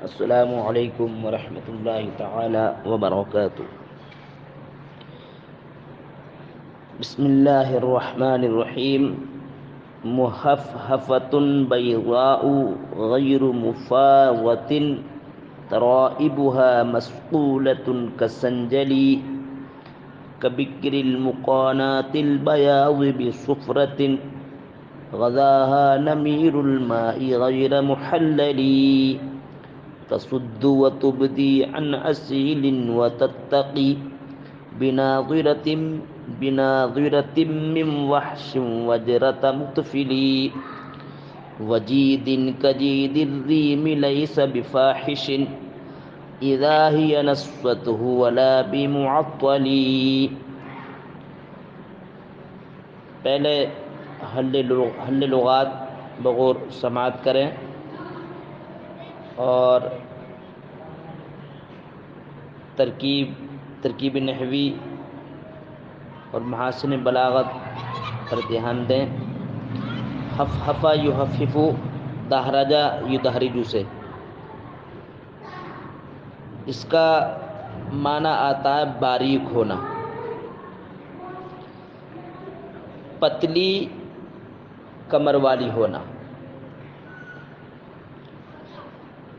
السلام علیکم ورحمۃ اللہ تعالی وبرکاتہ۔ بسم اللہ الرحمن الرحیم۔ محفحفۃ بیضاء غیر مفاوۃ ترائبها مسقولۃ کالسنجل کبکر المقانات البیاض بصفرۃ غذاها نمیر الماء غیر محلل تصد وتبدی عن أسیل وتتقی بناظرة من وحش وجرة مطفل وجید كجید الریم ليس بفاحش إذا هي نصفته ولا بمعطل۔ پہلے حل لغات بغور سماعت کریں اور ترکیب نحوی اور محاسن بلاغت پر دھیان دیں۔ حفحفہ یحففو، دہرجہ یدہرجو سے اس کا معنی آتا ہے باریک ہونا، پتلی کمر والی ہونا۔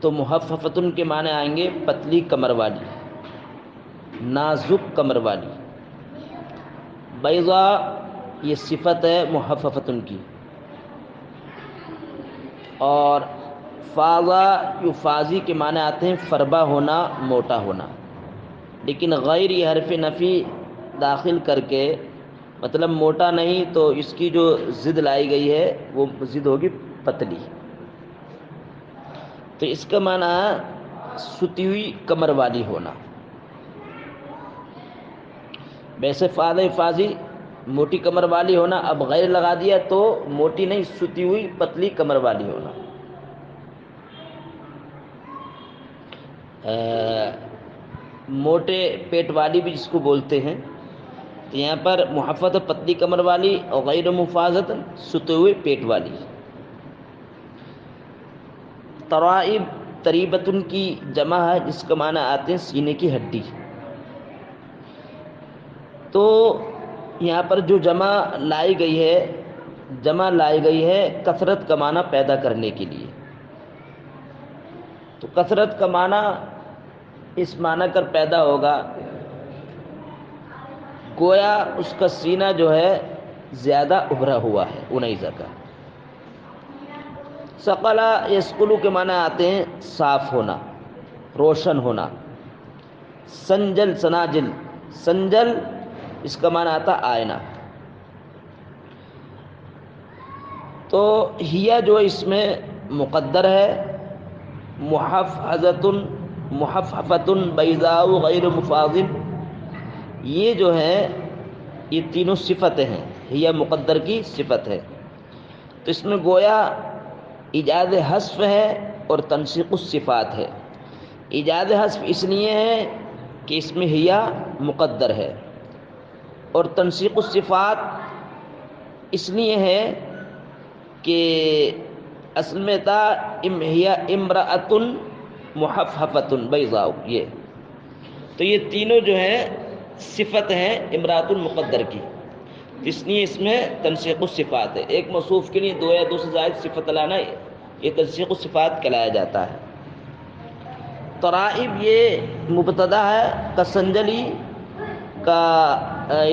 تو محففتن کے معنی آئیں گے پتلی کمر والی، نازک کمر والی۔ بیضا یہ صفت ہے محففتن کی، اور فاضا یفاضی کے معنی آتے ہیں فربا ہونا، موٹا ہونا، لیکن غیر یہ حرف نفی داخل کر کے مطلب موٹا نہیں، تو اس کی جو ضد لائی گئی ہے وہ ضد ہوگی پتلی۔ تو اس کا معنی ہے ستی ہوئی کمر والی ہونا۔ ویسے فاضا فاضی موٹی کمر والی ہونا، اب غیر لگا دیا تو موٹی نہیں، ستی ہوئی پتلی کمر والی ہونا۔ موٹے پیٹ والی بھی جس کو بولتے ہیں، تو یہاں پر محفت پتلی کمر والی اور غیر مفاضت ستے ہوئے پیٹ والی۔ ترائب تریبتن کی جمع ہے جس کا معنی آتے ہیں سینے کی ہڈی۔ تو یہاں پر جو جمع لائی گئی ہے کثرت کا معنی پیدا کرنے کے لیے۔ تو کثرت کا معنی اس معنی کر پیدا ہوگا گویا اس کا سینہ جو ہے زیادہ ابھرا ہوا ہے انیزہ کا۔ ثقلا یثقل کے معنی آتے ہیں صاف ہونا، روشن ہونا۔ سنجل سنجل اس کا معنی آتا آئینہ۔ تو ہیا جو اس میں مقدر ہے، محفحفۃ بیضاء غیر مفاضل، یہ جو ہے یہ تینوں صفتیں ہیں، ہیا مقدر کی صفت ہے۔ تو اس میں گویا ایجاد حذف ہے اور تنسیق الصفات ہے۔ ایجاد حذف اس لیے ہے کہ اس میں ہیا مقدر ہے، اور تنسیق الصفات اس لیے ہے کہ اصل میں تھا ہیا امرأۃ محفحفۃ بیضاء، یہ تو یہ تینوں جو ہیں صفت ہیں امرأۃ المقدر کی، اس لیے اس میں تنسیق الصفات ہے۔ ایک موصوف کے لیے دو یا دو سے زائد صفت لانا یہ تنسیق الصفات کہلایا جاتا ہے۔ ترائب یہ مبتدا ہے، کسنجلی کا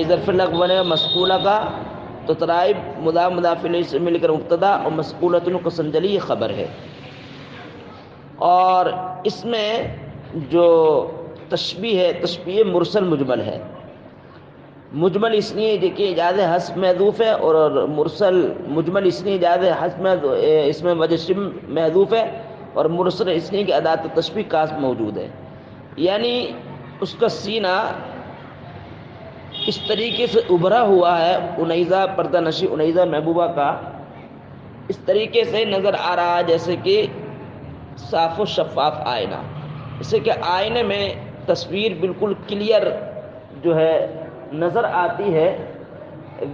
ظرف لغو بنے مسقولہ کا، تو ترائب مضاف مضاف الیہ سے مل کر مبتدا، اور مسقولۃ کسنجلی یہ خبر ہے۔ اور اس میں جو تشبیہ ہے، تشبیہ مرسل مجمل ہے۔ مجمل اس لیے دیکھیے ایجاز حذف محذوف ہے، اور مرسل مجمل اس لیے ایجاز حذف اس میں وجہ شم محذوف ہے، اور مرسل اس لیے کہ ادات تشبیہ کا موجود ہے۔ یعنی اس کا سینہ اس طریقے سے ابھرا ہوا ہے، انیزہ پردہ نشی انیزہ محبوبہ کا اس طریقے سے نظر آ رہا ہے جیسے کہ صاف و شفاف آئینہ، جیسے کہ آئینے میں تصویر بالکل کلیئر جو ہے نظر آتی ہے،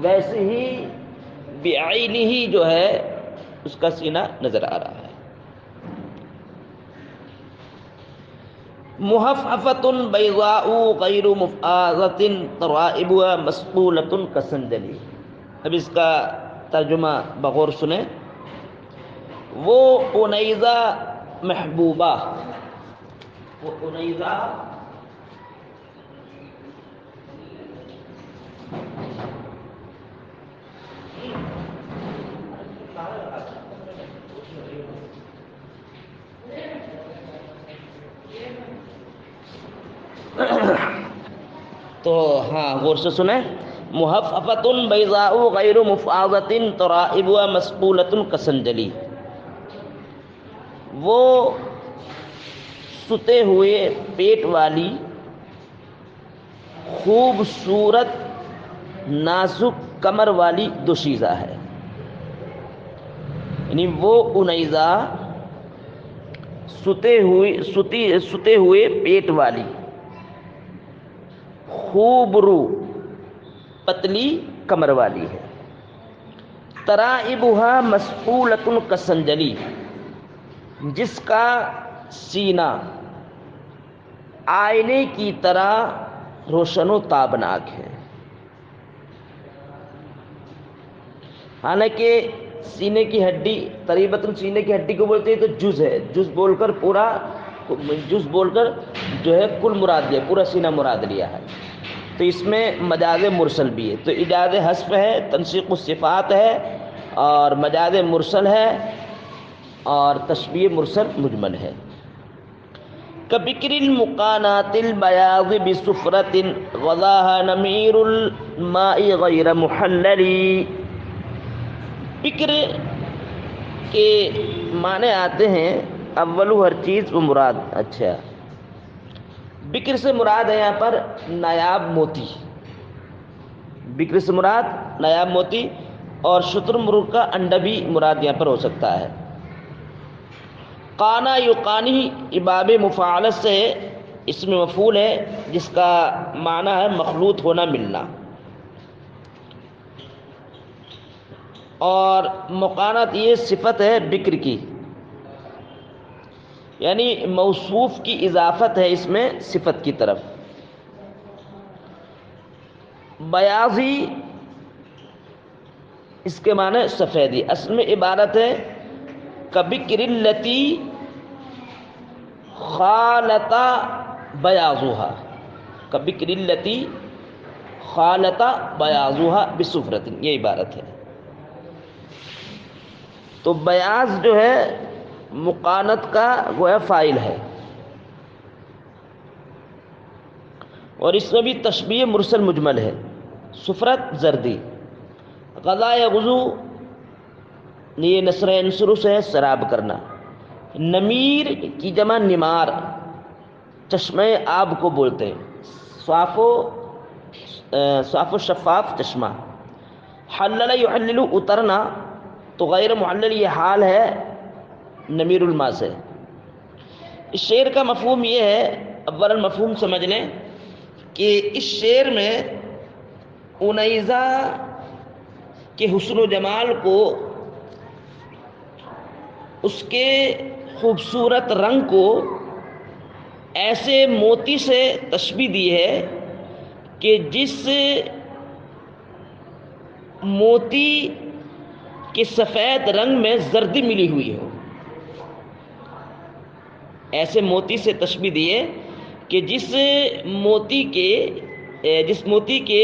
ویسے ہی بعینہ جو ہے اس کا سینہ نظر آ رہا ہے. محففۃ بیضاء غیر مفعاظۃ طرائبها مسطولۃ کسندل. اب اس کا ترجمہ بغور سنیں. وہ انیزہ محبوبہ، وہ انیزہ تو ہاں غور سے سنیں. محففۃ بیضاء غیر مفعاظۃ طرائبها مسطولۃ کسندلی. وہ ستے ہوئے پیٹ والی خوبصورت نازک کمر والی دوشیزہ ہے. یعنی وہ انیزہ ستے ہوئے پیٹ والی خوب رو پتلی کمر والی ہے. ترائبها مسطولۃ کسندلی، جس کا سینہ آئینے کی طرح روشن و تابناک ہے. حالانکہ سینے کی ہڈی قریباً سینے کی ہڈی کو بولتے ہیں تو جز ہے، جز بول کر پورا جز بول کر جو ہے کل مراد لیا، پورا سینہ مراد لیا ہے. تو اس میں مجاز مرسل بھی ہے. تو اجاز حذف ہے، تنسیق الصفات ہے، اور مجاز مرسل ہے، اور تشبیہ مرسل مجمل ہے. کبکر المقانات البیاض بصفرۃ غضاها نمیر الماء غیر محلل. بکر کے معنی آتے ہیں اولو ہر چیز و مراد. اچھا، بکر سے مراد ہے یہاں پر نایاب موتی. بکر سے مراد نایاب موتی، اور شتر مرغ کا انڈا بھی مراد یہاں پر ہو سکتا ہے. قانا یقانی باب مفاعلت سے اس میں مفعول ہے، جس کا معنی ہے مخلوط ہونا، ملنا. اور مقانات یہ صفت ہے بکر کی، یعنی موصوف کی اضافت ہے اس میں صفت کی طرف. بیاضی اس کے معنی سفیدی، اصل میں عبارت ہے کبکر التی خالط بیاضها، کبکر التی خالط بیاضها بصفرۃ، یہ عبارت ہے. تو بیاض جو ہے مقانت کا گویا فاعل ہے، اور اس میں بھی تشبیہ مرسل مجمل ہے. صفرت زردی، غضا یغزو یہ نصر انصر سے ہے سراب کرنا. نمیر کی جمع نمار، چشمے آب کو بولتے ہیں، صاف و شفاف چشمہ. حلل یحلل اترنا، تو غیر محلل یہ حال ہے نمیر الماء سے. اس شعر کا مفہوم یہ ہے، اولا مفہوم سمجھ لیں کہ اس شعر میں انیزہ کے حسن و جمال کو، اس کے خوبصورت رنگ کو ایسے موتی سے تشبیہ دی ہے کہ جس موتی کے سفید رنگ میں زردی ملی ہوئی ہو. ایسے موتی سے تشبیہ دی ہے کہ جس موتی کے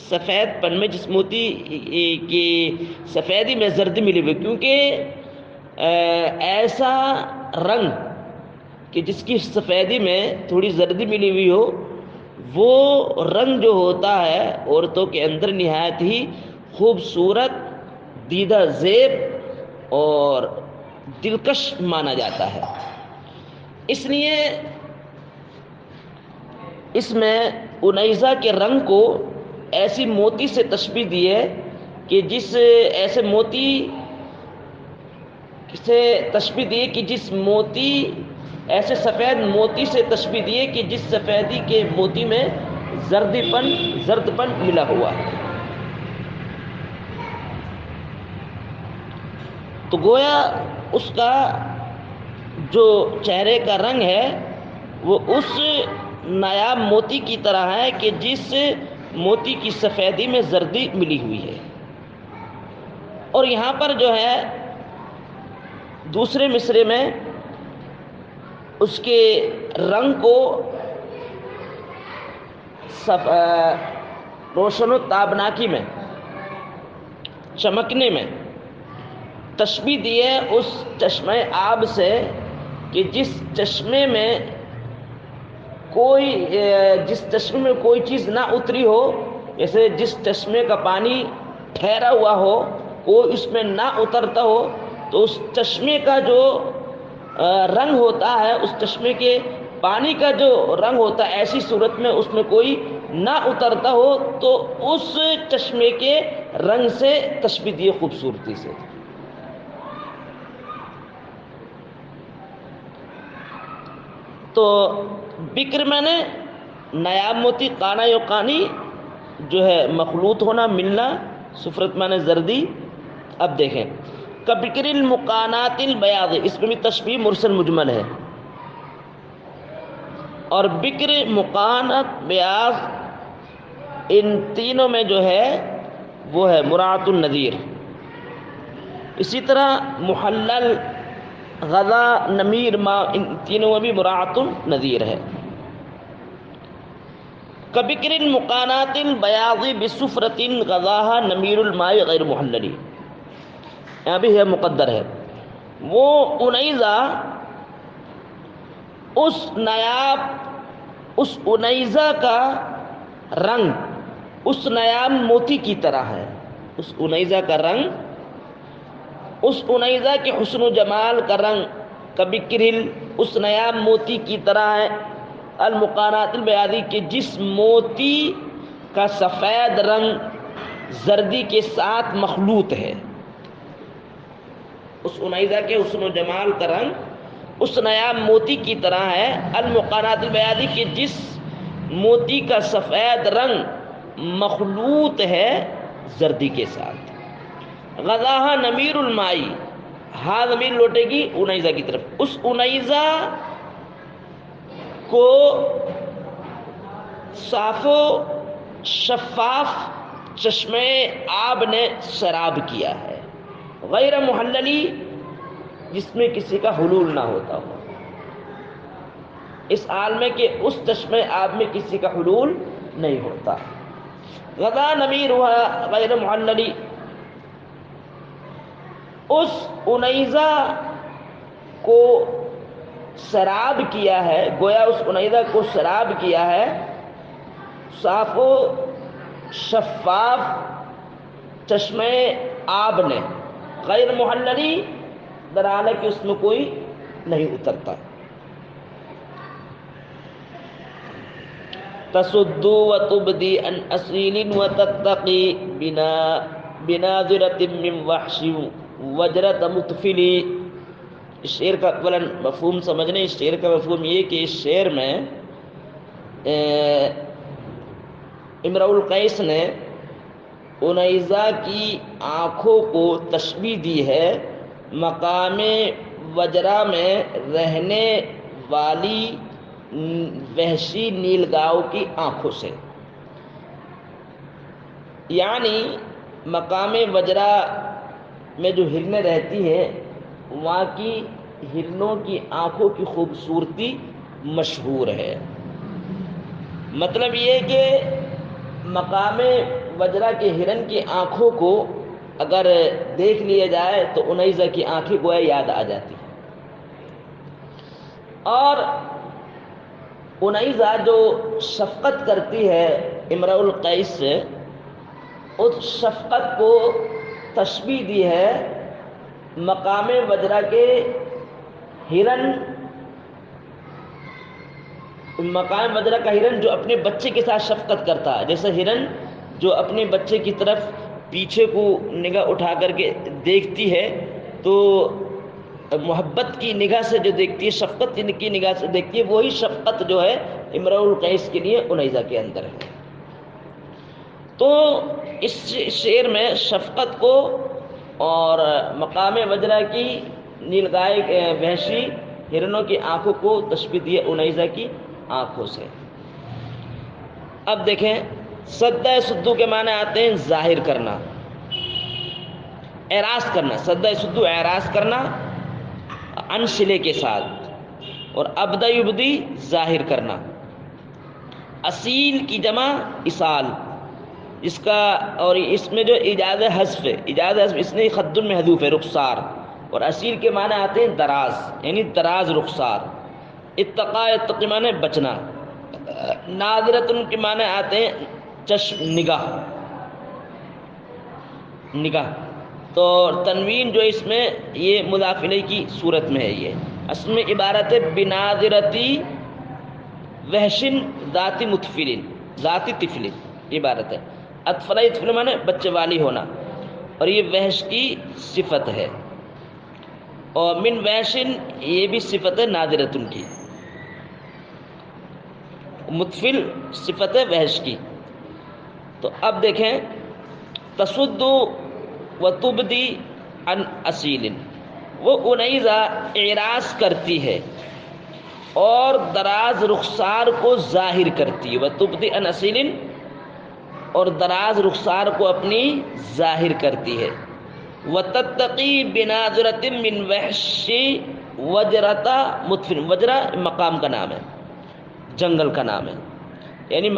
سفید پن میں، جس موتی کی سفیدی میں زردی ملی ہوئی، کیونکہ ایسا رنگ کہ جس کی سفیدی میں تھوڑی زردی ملی ہوئی ہو، وہ رنگ جو ہوتا ہے عورتوں کے اندر نہایت ہی خوبصورت، دیدہ زیب اور دلکش مانا جاتا ہے. اس لیے اس میں انیزہ کے رنگ کو ایسی موتی سے تشبیہ دی ہے کہ جس ایسے موتی سے تشبیہ دی کہ جس موتی ایسے سفید موتی سے تشبیہ دی کہ جس سفیدی کے موتی میں زرد پن ملا ہوا ہے. تو گویا اس کا جو چہرے کا رنگ ہے وہ اس نایاب موتی کی طرح ہے کہ جس موتی کی سفیدی میں زردی ملی ہوئی ہے۔ اور یہاں پر جو ہے دوسرے مصرے میں اس کے رنگ کو روشن و تابناکی میں، چمکنے میں تشبیہ دی ہے اس چشمہ آب سے کہ جس چشمے میں کوئی چیز نہ اتری ہو، جیسے جس چشمے کا پانی ٹھہرا ہوا ہو، کوئی اس میں نہ اترتا ہو، تو اس چشمے کا جو رنگ ہوتا ہے، اس چشمے کے پانی کا جو رنگ ہوتا ہے، ایسی صورت میں اس میں کوئی نہ اترتا ہو تو اس چشمے کے رنگ سے تشبیہ دی خوبصورتی سے۔ تو بکر میں نے نایاب موتی، قانا یا قانی جو ہے مخلوط ہونا، ملنا، صفرت میں نے زردی۔ اب دیکھیں کبکر المقانات البیاض، اس میں بھی تشبیہ مرسل مجمل ہے، اور بکر، مقانات، بیاض، ان تینوں میں جو ہے وہ ہے مراعات النظیر۔ اسی طرح محلل، غضا، نمیر، ما، ان تینوں میں بھی مراعات النظیر ہے۔ کبکر المقانات البیاض بصفرۃ غضاها نمیر الماء غیر محللی، یہاں بھی ہے مقدر ہے۔ وہ انیزہ اس نایاب، اس انیزہ کا رنگ اس نایاب موتی کی طرح ہے، اس انیزہ کا رنگ، اس انیزہ کے حسن و جمال کا رنگ کبکرل، اس نایاب موتی کی طرح ہے، المقانات البیاضی کے جس موتی کا سفید رنگ زردی کے ساتھ مخلوط ہے، اس انیزہ کے حسن و جمال کا رنگ اس نایاب موتی کی طرح ہے، المقانات البیاضی کے جس موتی کا سفید رنگ مخلوط ہے زردی کے ساتھ۔ غضاہا نمیر المائی، ہاں ضمیر لوٹے گی انیزہ کی طرف، اس انیزہ کو صاف و شفاف چشمہ آب نے سراب کیا ہے، غیر محللی، جس میں کسی کا حلول نہ ہوتا ہو، اس حال میں کہ اس چشمہ آب میں کسی کا حلول نہیں ہوتا۔ غضا نمیر ہوا غیر محللی، اس انیزہ کو سراب کیا ہے، گویا اس انیزہ کو سراب کیا ہے صاف و شفاف چشمہ آب نے، غیر محللی، در حال ہے کہ اس میں کوئی نہیں اترتا۔ تصد وتبدی عن اصیل وتتقی بناظرۃ من وحش وجرۃ مطفلی۔ اس شعر کا اولا مفہوم سمجھنے، اس شعر کا مفہوم یہ کہ اس شعر میں امرؤ القیس نے انیزہ کی آنکھوں کو تشبیہ دی ہے مقام وجرہ میں رہنے والی وحشی نیل گاؤں کی آنکھوں سے، یعنی مقام وجرہ میں جو ہرنیں رہتی ہیں وہاں کی ہرنوں کی آنکھوں کی خوبصورتی مشہور ہے۔ مطلب یہ کہ مقام وجرہ کے ہرن کی آنکھوں کو اگر دیکھ لیا جائے تو انیزہ کی آنکھیں گویا یاد آ جاتی ہیں، اور انیزہ جو شفقت کرتی ہے امرؤ القیس سے، اس شفقت کو تشبیہ دی ہے مقام وجرہ کے ہرن، مقام وجرہ کا ہرن جو اپنے بچے کے ساتھ شفقت کرتا ہے، جیسے ہرن جو اپنے بچے کی طرف پیچھے کو نگاہ اٹھا کر کے دیکھتی ہے تو محبت کی نگاہ سے جو دیکھتی ہے، شفقت کی نگاہ سے دیکھتی ہے، وہی شفقت جو ہے امرؤ القیس کے لیے انیزہ کے اندر ہے۔ تو اس شعر میں شفقت کو اور مقام وجرہ کی نیلگائے وحشی ہرنوں کی آنکھوں کو تشبیہ دی ہے انیزہ کی آنکھوں سے۔ اب دیکھیں سدہ سدو کے معنی آتے ہیں ظاہر کرنا، اعراض کرنا۔ سدہ سدو اعراض کرنا انشلے کے ساتھ، اور ابدا یبدی ظاہر کرنا۔ اصیل کی جمع اصال، اس کا اور اس میں جو ایجاز حذف ہے، ایجاز حذف اس نے خد محذوف ہے رخسار، اور اصیل کے معنی آتے ہیں دراز، یعنی دراز رخسار۔ اتقا اتقی معنی بچنا۔ ناظرتن کے معنی آتے ہیں چشم، نگاہ، نگاہ۔ تو تنوین جو اس میں یہ مضاف الیہ کی صورت میں ہے، یہ اصل میں عبارت ہے بناظرتی وحشن ذاتی متفلن، ذاتی طفل عبارت ہے۔ اطفلہ طفل معنی بچے والی ہونا، اور یہ وحش کی صفت ہے۔ اور من وحشن یہ بھی صفت ہے نادرتن کی، متفل صفت ہے وحش کی۔ تو اب دیکھیں تصد و تبدی عن اصیل، وہ انیزہ اعراض کرتی ہے اور دراز رخسار کو ظاہر کرتی ہے، و تبدی عن اصیل، اور دراز رخسار کو اپنی ظاہر کرتی ہے۔ وتتقی بناظرۃ من وحش وجرۃ متفل، وجرہ مقام کا نام ہے، جنگل کا نام ہے، یعنی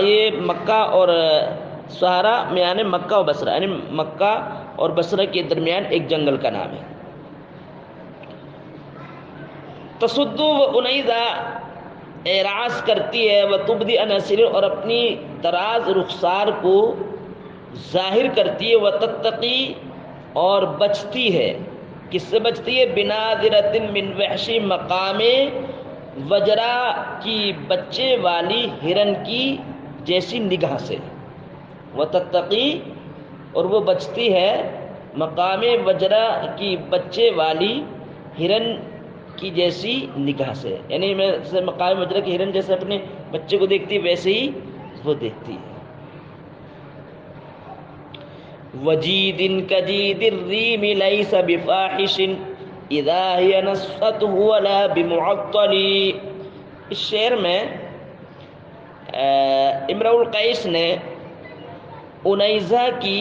یہ مکہ اور سہارا میں یعنی مکہ و بصرہ، یعنی مکہ اور بصرہ کے درمیان ایک جنگل کا نام ہے۔ تصدو و انیزہ اعراض کرتی ہے، و تبدی عن اصیل، اور اپنی دراز رخسار کو ظاہر کرتی ہے، و تتقی، اور بچتی ہے۔ کس سے بچتی ہے؟ بناظرۃ من وحشی، مقام وجرہ کی بچے والی ہرن کی جیسی نگاہ سے۔ و تتقی، اور وہ بچتی ہے مقام وجرہ کی بچے والی ہرن کی جیسی نگاہ سے، یعنی میں مقام وجرہ کی ہرن جیسے اپنے بچے کو دیکھتی ہے ویسے ہی وہ دیکھتی ہے۔ وجید کجید الریم لیس بفاحش اذا ہی نصفته ولا بمعطل۔ اس شعر میں امرؤ القیس نے انیزہ کی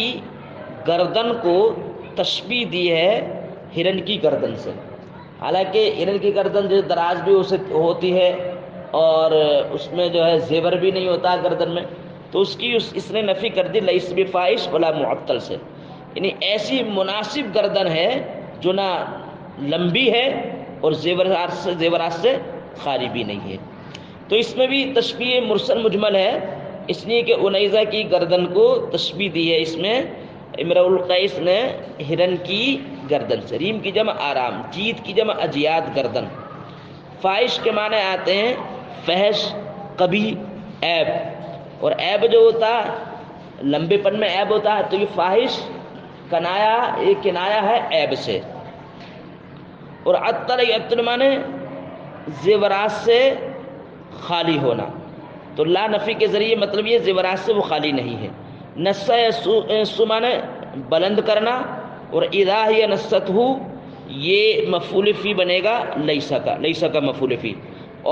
گردن کو تشبیہ دی ہے ہرن کی گردن سے، حالانکہ ہرن کی گردن جو دراز بھی ہوتی ہے اور اس میں جو ہے زیور بھی نہیں ہوتا گردن میں، تو اس نے نفی کر دی لیس بفاحش ولا معطل سے، یعنی ایسی مناسب گردن ہے جو نہ لمبی ہے اور زیورات سے خالی بھی نہیں ہے۔ تو اس میں بھی تشبیہ مرسل مجمل ہے، اس لیے کہ انیزہ کی گردن کو تشبیہ دی ہے اس میں امرؤ القیس نے ہرن کی گردن سے۔ ریم کی جمع آرام، جید کی جمع اجیاد، گردن۔ فاحش کے معنی آتے ہیں فحش، قبیح، عیب، اور عیب جو ہوتا لمبے پن میں عیب ہوتا ہے، تو یہ فاحش کنایا ہے عیب سے۔ اور عطر معنی زیورات سے خالی ہونا، تو لا نفی کے ذریعے مطلب یہ زیورات سے وہ خالی نہیں ہے۔ نسہ سو معنی بلند کرنا، اور اذا ہی نستہ یہ مفعول فی بنے گا لیسا کا مفعول فی،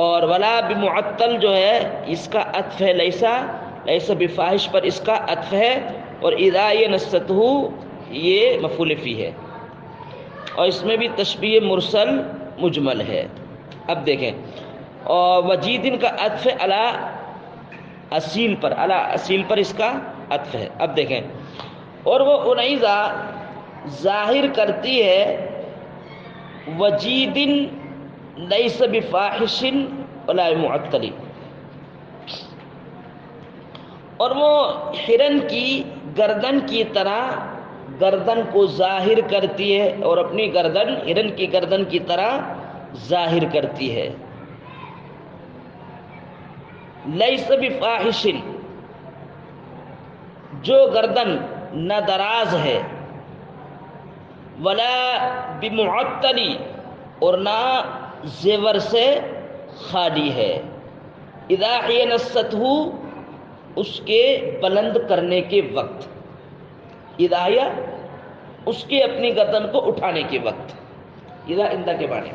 اور ولا بمعطل جو ہے اس کا عطف ہے لیسا بفاحش پر اس کا عطف ہے، اور اذا ہی نستہ یہ مفعول فی ہے، اور اس میں بھی تشبیہ مرسل مجمل ہے۔ اب دیکھیں اور وجید کا عطف علی اصیل پر اس کا عطف ہے۔ اب دیکھیں اور وہ انیزہ ظاہر کرتی ہے وجید لیس بفاحش ولا معطل، اور وہ ہرن کی گردن کی طرح گردن کو ظاہر کرتی ہے، اور اپنی گردن ہرن کی گردن کی طرح ظاہر کرتی ہے۔ لیس بفاحش، جو گردن نہ دراز ہے، ولا بمعطل، اور نہ زیور سے خالی ہے، اذا ہی نستہ، اس کے بلند کرنے کے وقت، اذا اس کی اپنی گردن کو اٹھانے کے وقت، اذا اندہ کے معنی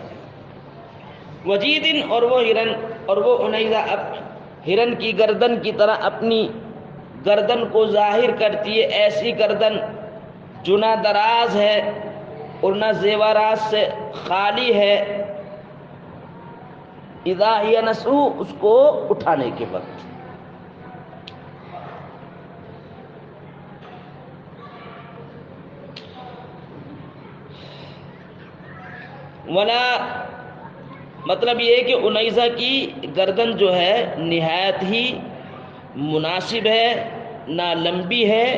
وجیدن، اور وہ ہرن، اور وہ انیزہ ہرن کی گردن کی طرح اپنی گردن کو ظاہر کرتی ہے، ایسی گردن جو نہ دراز ہے اور نہ زیورات سے خالی ہے، اذا ہی نسو، اس کو اٹھانے کے وقت۔ ولا، مطلب یہ ہے کہ انیزہ کی گردن جو ہے نہایت ہی مناسب ہے، نہ لمبی ہے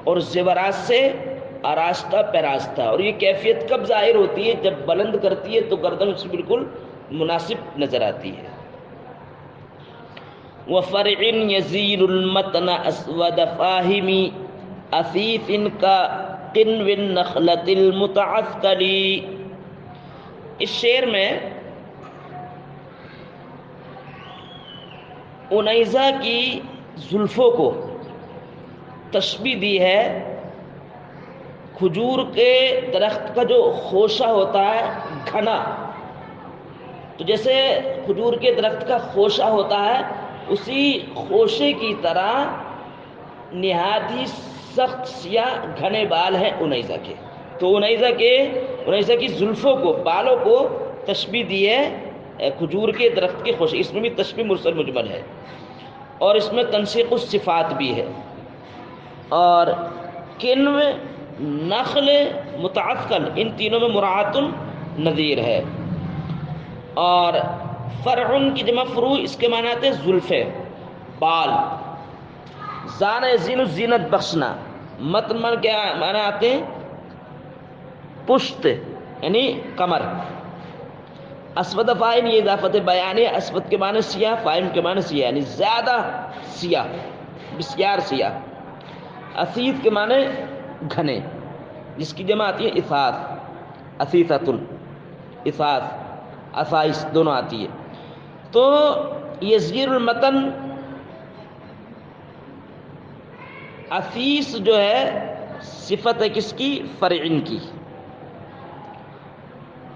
اور زیورات سے آراستہ پیراستہ، اور یہ کیفیت کب ظاہر ہوتی ہے؟ جب بلند کرتی ہے تو گردن اس سے بالکل مناسب نظر آتی ہے۔ وَفَرْعٍ يَزِيلُ الْمَتْنَ أَسْوَدَ فَاهِمِ أَثِيثٍ كَقِنْوِ النَّخْلَةِ الْمُتَعَثْقَلِ۔ اس شعر میں انیزہ کی زلفوں کو تشبیہ دی ہے کھجور کے درخت کا جو خوشہ ہوتا ہے گھنا، تو جیسے کھجور کے درخت کا خوشہ ہوتا ہے اسی خوشے کی طرح نہایت ہی سخت سیاہ گھنے بال ہیں انیزہ کے۔ تو انیزہ کی زلفوں کو، بالوں کو تشبیہ دی ہے کھجور کے درخت کے خوشے، اس میں بھی تشبیہ مرسل مجمل ہے اور اس میں تنسیق الصفات بھی ہے۔ اور کنو، نخل، متعثقل، ان تینوں میں مراعات النظیر ہے۔ اور فرعن کی جمع فروع، اس کے معنی آتے ہیں زلفیں، بال۔ زان یزین، زینت بخشنا، متن من کیا معنی آتے ہیں؟ پشت یعنی کمر۔ اسود فائن، یہ اضافت بیان ہے، اسود کے معنی سیاہ، فائن کے معنی سیاہ یعنی زیادہ سیاہ، بسیار سیاہ۔ اسید کے معنی گھنے، جس کی جمع آتی ہے اثاث، اسیثۃ، اثاث، اسائس دونوں آتی ہے۔ تو یزیر المتن، اسیس جو ہے صفت ہے کس کی؟ فرعن کی،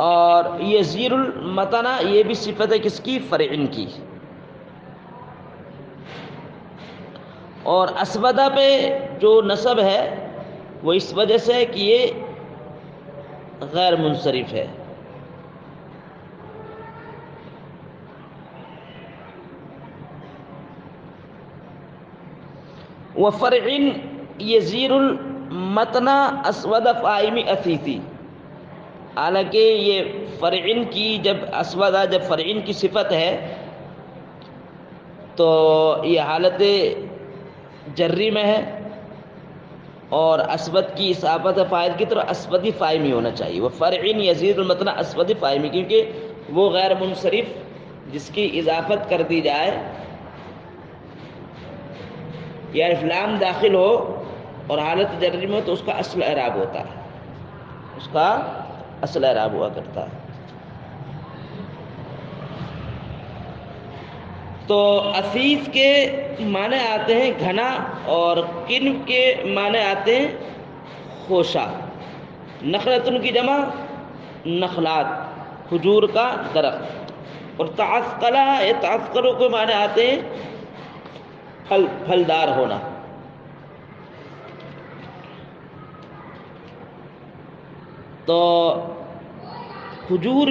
اور یزیر المتنا یہ بھی صفت ہے کس کی؟ فرعن کی۔ اور اسودہ پہ جو نصب ہے وہ اس وجہ سے ہے کہ یہ غیر منصرف ہے۔ وفرعن یزیر المتنا اسود فائم اثیثی، حالانکہ یہ فرعن کی جب اسودہ، جب فرعن کی صفت ہے تو یہ حالت جری میں ہے، اور اسود کی اصابت فائل کی طرح اسودی فائمی ہونا چاہیے۔ وہ فرعن یزید المتنا اسودی فائمی، کیونکہ وہ غیر منصرف جس کی اضافت کر دی جائے یا الف لام داخل ہو اور حالت جری میں ہو تو اس کا اصل اعراب ہوتا ہے، اس کا اصل اعراب ہوا کرتا ہے۔ تو اسیس کے معنی آتے ہیں گھنا، اور کن کے معنی آتے ہیں خوشہ۔ نخلتن کی جمع نخلات، کھجور کا درخت۔ اور تعثقلہ، یہ تعثقلوں کے معنی آتے ہیں پھلدار ہونا۔ تو کھجور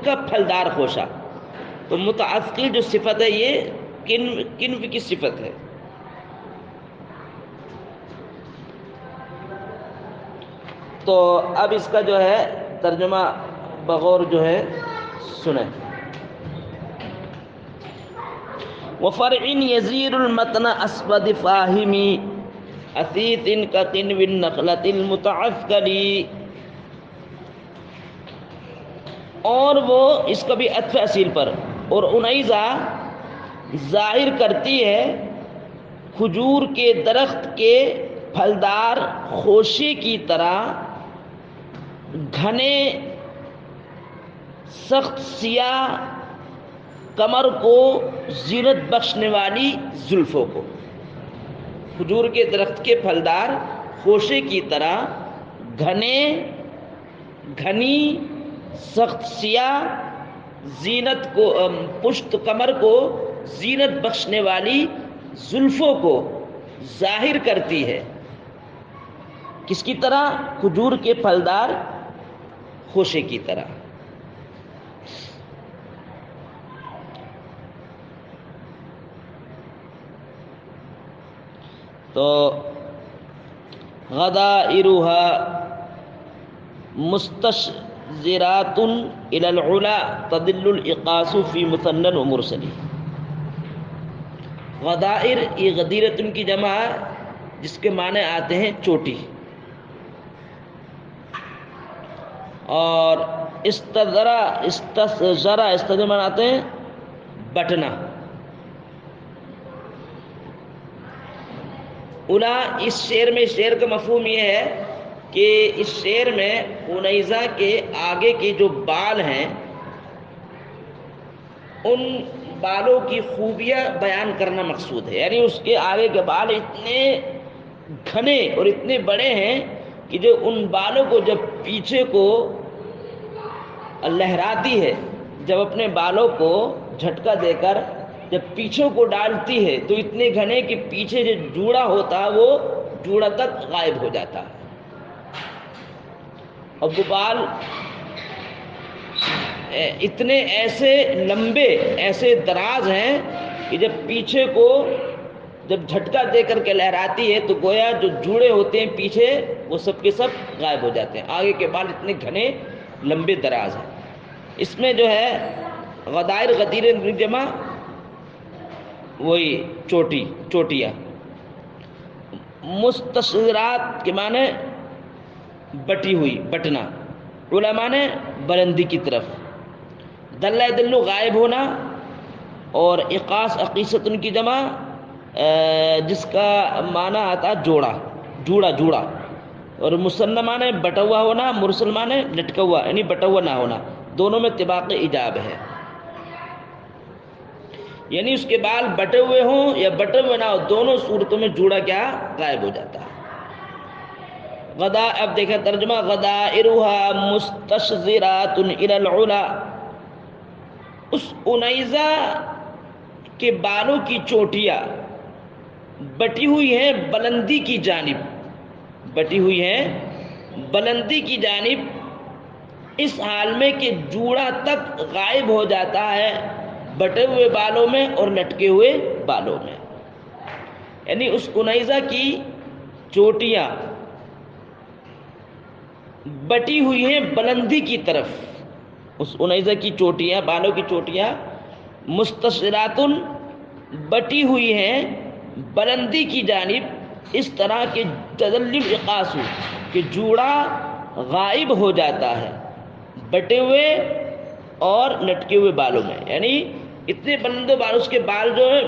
کا پھلدار خوشہ، تو متعثقل جو صفت ہے یہ کنو کی صفت ہے۔ تو اب اس کا جو ہے ترجمہ بغور جو ہے سنیں۔ وفرع یزیر المتن اسود فاہم اثیث کقنو النخلۃ المتعثقل، اور وہ اس کا بھی عطف اصیل پر، اور انیزہ ظاہر کرتی ہے کھجور کے درخت کے پھلدار خوشے کی طرح گھنے سخت سیاہ کمر کو، زینت بخشنے والی زلفوں کو۔ کھجور کے درخت کے پھلدار خوشے کی طرح گھنے گھنی سخت سیاہ زینت کو پشت کمر کو زینت بخشنے والی زلفوں کو ظاہر کرتی ہے. کس کی طرح؟ کھجور کے پھلدار خوشے کی طرح. تو غدائرها مستشزرات الى العلا تدل الاقاس فی مثنى و مرسل. غدائر یہ غدیرتن کی جمع جس کے معنی آتے ہیں چوٹی، اور استذرا معنی آتے ہیں بٹنا. الا اس شعر میں، شعر کا مفہوم یہ ہے کہ اس شعر میں انیزہ کے آگے کے جو بال ہیں ان بالوں کی خوبیاں بیان کرنا مقصود ہے. یعنی اس کے آگے کے بال اتنے گھنے اور اتنے بڑے ہیں کہ جو ان بالوں کو جب پیچھے کو لہراتی ہے، جب اپنے بالوں کو جھٹکا دے کر جب پیچھے کو ڈالتی ہے تو اتنے گھنے کہ پیچھے جو جوڑا ہوتا وہ جوڑا تک غائب ہو جاتا ہے. اور وہ بال اتنے ایسے لمبے، ایسے دراز ہیں کہ جب پیچھے کو جب جھٹکا دے کر کے لہراتی ہے تو گویا جو جوڑے ہوتے ہیں پیچھے وہ سب کے سب غائب ہو جاتے ہیں. آگے کے بال اتنے گھنے لمبے دراز ہیں. اس میں جو ہے غدائر غدیر جمع وہی چوٹیاں. مستصغرات کے معنی بٹی ہوئی، بٹنا. علماء نے بلندی کی طرف. دلہ دلو غائب ہونا، اور اقاس عقیصت ان کی جمع جس کا معنی آتا جوڑا. اور مسنہ معنی بٹا ہوا ہونا، مرسل معنی لٹکا ہوا یعنی بٹا ہوا نہ ہونا. دونوں میں طباق ایجاب ہے. یعنی اس کے بال بٹے ہوئے ہوں یا بٹے ہوئے نہ ہو، دونوں صورتوں میں جوڑا کیا غائب ہو جاتا ہے. غدا، اب دیکھیں ترجمہ، غدائرها مستشزرات الى العلا. اس انیزہ کے بالوں کی چوٹیاں بٹی ہوئی ہیں بلندی کی جانب، بٹی ہوئی ہیں بلندی کی جانب، اس حال میں کہ جوڑا تک غائب ہو جاتا ہے بٹے ہوئے بالوں میں اور لٹکے ہوئے بالوں میں. یعنی اس انیزہ کی چوٹیاں بٹی ہوئی ہیں بلندی کی طرف. اس انیزہ کی چوٹیاں، بالوں کی چوٹیاں مستشرات بٹی ہوئی ہیں بلندی کی جانب، اس طرح کے تدلی الاقاس کہ جوڑا غائب ہو جاتا ہے بٹے ہوئے اور لٹکے ہوئے بالوں میں. یعنی اتنے بلند بال، اس کے بال جو ہے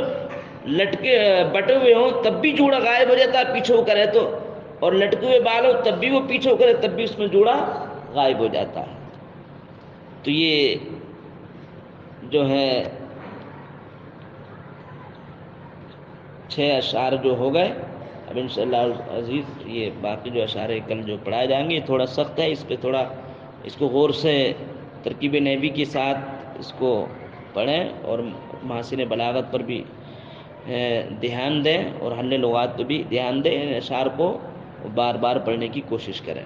لٹکے بٹے ہوئے ہوں تب بھی جوڑا غائب ہو جاتا ہے پیچھے ہو کرے تو، اور لٹکے ہوئے بال ہو تب بھی وہ پیچھے ہو کرے تب بھی اس میں جوڑا غائب ہو جاتا ہے. تو یہ جو ہے 6 اشعار جو ہو گئے. اب انشاءاللہ عزیز یہ باقی جو اشعار کل جو پڑھائے جائیں گے تھوڑا سخت ہے، اس پہ تھوڑا اس کو غور سے ترکیب نحوی کے ساتھ اس کو پڑھیں، اور محاسن بلاغت پر بھی دھیان دیں، اور حل لغات پہ بھی دھیان دیں. ان اشعار کو بار بار پڑھنے کی کوشش کریں.